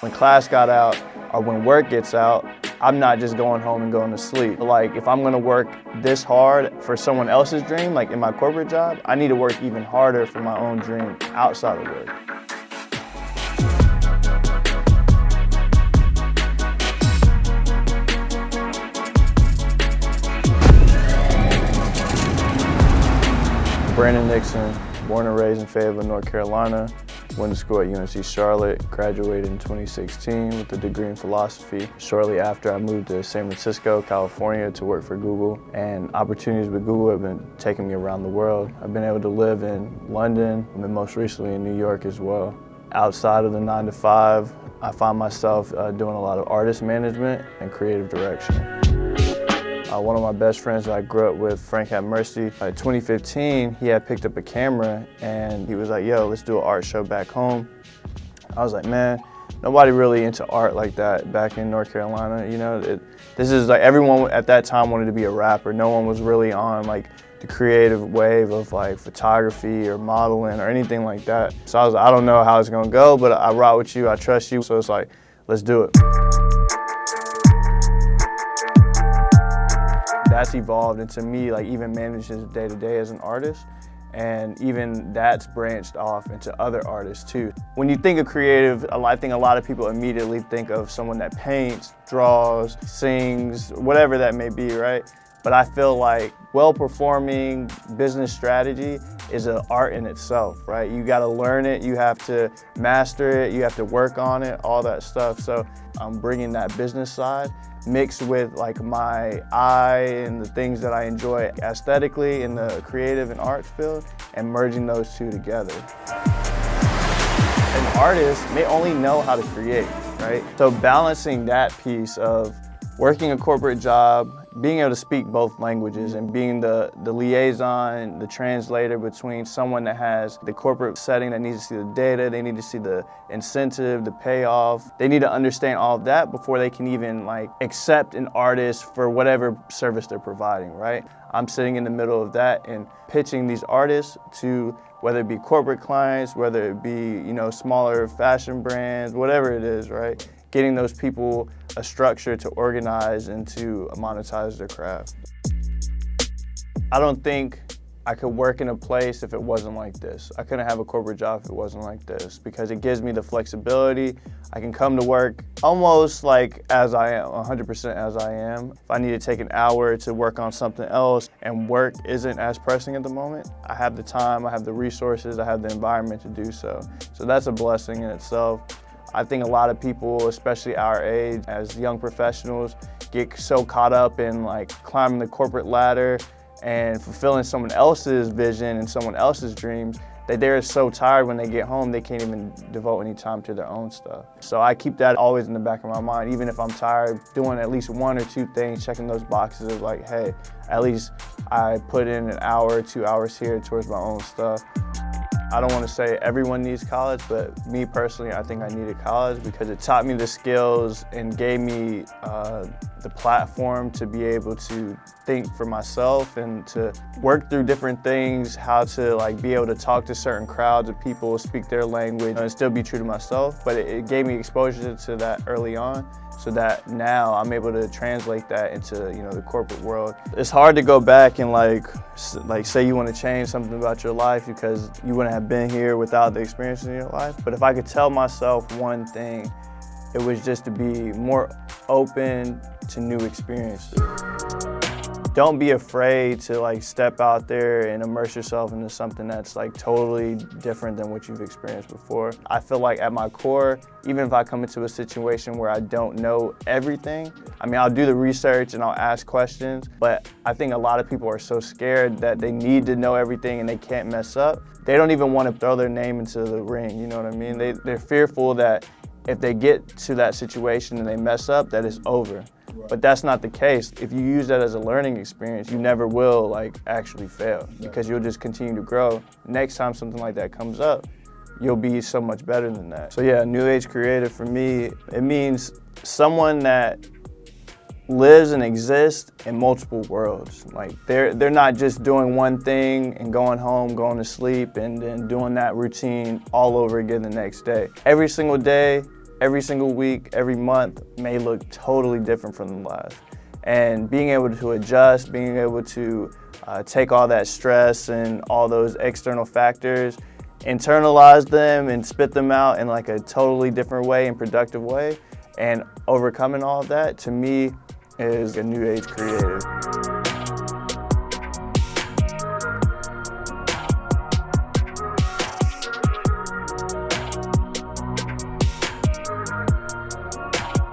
When class got out or when work gets out, I'm not just going home and going to sleep. Like if I'm gonna work this hard for someone else's dream, like in my corporate job, I need to work even harder for my own dream outside of work. Brandon Nixon, born and raised in Fayetteville, North Carolina. Went to school at UNC Charlotte, graduated in 2016 with a degree in philosophy. Shortly after, I moved to San Francisco, California to work for Google, and opportunities with Google have been taking me around the world. I've been able to live in London and most recently in New York as well. Outside of the 9-to-5, I find myself doing a lot of artist management and creative direction. One of my best friends that I grew up with, Frank at Mercy, in 2015, he had picked up a camera and he was like, yo, let's do an art show back home. I was like, man, nobody really into art like that back in North Carolina. You know, this is like everyone at that time wanted to be a rapper. No one was really on like the creative wave of like photography or modeling or anything like that. So I was like, I don't know how it's gonna go, but I rock with you, I trust you. So it's like, let's do it. That's evolved into me like even managing day-to-day as an artist, and even that's branched off into other artists too. When you think of creative, I think a lot of people immediately think of someone that paints, draws, sings, whatever that may be, right? But I feel like well-performing business strategy is an art in itself, right? You gotta learn it, you have to master it, you have to work on it, all that stuff. So I'm bringing that business side mixed with like my eye and the things that I enjoy aesthetically in the creative and arts field and merging those two together. An artist may only know how to create, right? So balancing that piece of working a corporate job, being able to speak both languages and being the liaison, the translator between someone that has the corporate setting that needs to see the data, they need to see the incentive, the payoff. They need to understand all of that before they can even like accept an artist for whatever service they're providing, right? I'm sitting in the middle of that and pitching these artists to whether it be corporate clients, whether it be, you know, smaller fashion brands, whatever it is, right? Getting those people a structure to organize and to monetize their craft. I don't think I could work in a place if it wasn't like this. I couldn't have a corporate job if it wasn't like this because it gives me the flexibility. I can come to work almost like as I am, 100% as I am. If I need to take an hour to work on something else and work isn't as pressing at the moment, I have the time, I have the resources, I have the environment to do so. So that's a blessing in itself. I think a lot of people, especially our age, as young professionals, get so caught up in like climbing the corporate ladder and fulfilling someone else's vision and someone else's dreams that they're so tired when they get home they can't even devote any time to their own stuff. So I keep that always in the back of my mind, even if I'm tired, doing at least 1 or 2 things, checking those boxes of like, hey, at least I put in an hour or 2 hours here towards my own stuff. I don't want to say everyone needs college, but me personally, I think I needed college because it taught me the skills and gave me the platform to be able to think for myself and to work through different things, how to like be able to talk to certain crowds of people, speak their language, and still be true to myself. But it gave me exposure to that early on, so that now I'm able to translate that into, you know, the corporate world. It's hard to go back and like say you want to change something about your life because you wouldn't have been here without the experience in your life. But if I could tell myself one thing, it was just to be more open to new experiences. Don't be afraid to like step out there and immerse yourself into something that's like totally different than what you've experienced before. I feel like at my core, even if I come into a situation where I don't know everything, I mean, I'll do the research and I'll ask questions, but I think a lot of people are so scared that they need to know everything and they can't mess up. They don't even want to throw their name into the ring, you know what I mean? They're fearful that if they get to that situation and they mess up, that it's over. But that's not the case. If you use that as a learning experience, you never will like actually fail because you'll just continue to grow. Next time something like that comes up, you'll be so much better than that. So yeah, New Age creative for me, it means someone that lives and exists in multiple worlds. Like they're not just doing one thing and going home, going to sleep, and then doing that routine all over again the next day. Every single day, every single week, every month may look totally different from the last. And being able to adjust, being able to take all that stress and all those external factors, internalize them and spit them out in like a totally different way and productive way, and overcoming all of that, to me, is a new age creative.